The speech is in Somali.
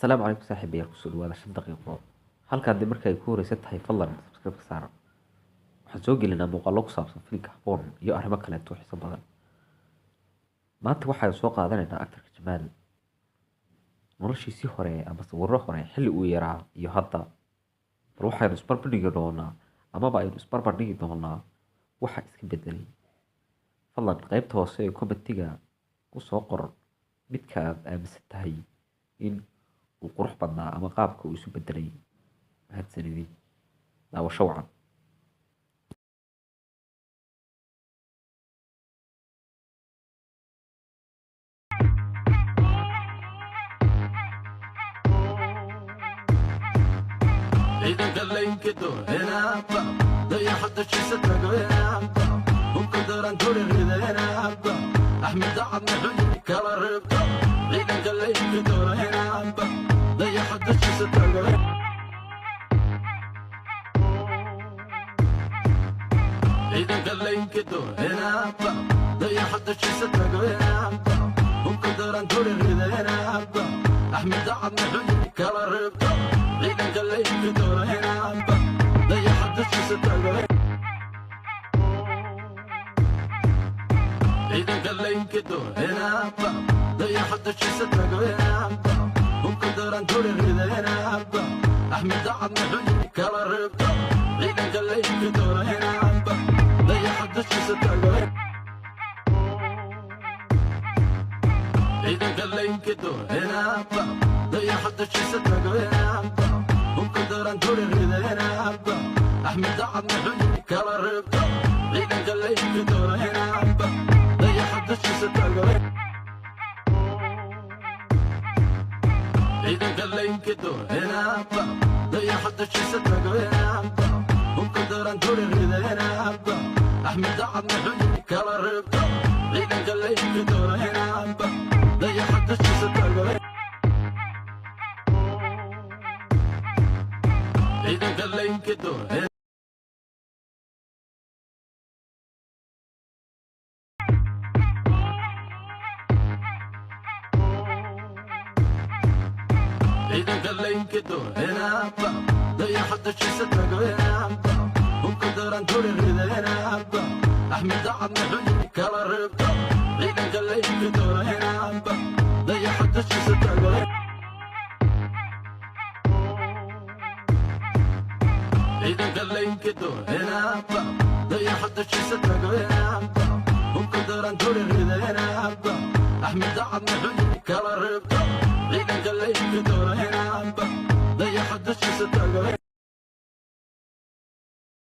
السلام عليكم صاحبي يا رسول ولا شن دقيقة halkaan dib markay ku horeysan tahay fadlan subscribe ka saar waxaan soo gelinaa muuqaallo ku saabsan filimka Habboon iyo arrimo kale oo xiiso badan maanta waxaan soo qaadanaynaa actorka Jamaal noloshiisii hore ama sawirro hore xilli uu yaraa iyo hadda bal waxaynu isbarbardhigi doonaa amaba aynu isbarbardhigi doonaa waxa iska bedelay fadlan qaybta hoose ee commentiga ku soo qor midka aad aaminsan tahay in uu qurux badnaa ama qaabka uu isu bedelay mahadsanidin daawasho wacan ciidanka laynkido henaaba dayaxada shiisatago henaaba hubka daran turirida henaaba axmed dacad maxuyi kala reebto ciidanka laynkido henaaba dayaxada shiisatago ciidanka laynkido henaaba dayaxada shiisatago henaaba hubka daran turirida henaaba axmed dacad maxuyi kala reebto ciidanka laynkido henaaba dayaxada shiisatago ciidanka laynkido henaaba dayaxada shiisatago henaaba hubka daran turirida henaaba axmed dacad maxuyi kala reebto ciidanka laynkido henaaba dayaxada shiisatago ciidanka laynkido henaaba dayaxada shiisatago henaaba hubka daran turirida henaaba axmed dacad maxuyi kala reebto ciidanka laynkido henaaba dayaxada shiisatago ciidanka laynkido henaaba dayaxada shiisatago henaaba hubka daran turirida henaaba axmed dacad maxuyi kala reebto ciidanka laynkido henaaba dayaxada shiisatago ciidanka laynkido ciidanka laynkido henaaba dayaxada shiisatago henaaba hubka daran turirida henaaba axmed dacad maxuyi kala reebto ciidanka laynkido henaaba dayaxada shiisatago ciidanka laynkido henaaba dayaxada shiisatago henaaba hubka daran turirida henaaba axmed dacad maxuyi kala reebto ciidanka laynkido henaaba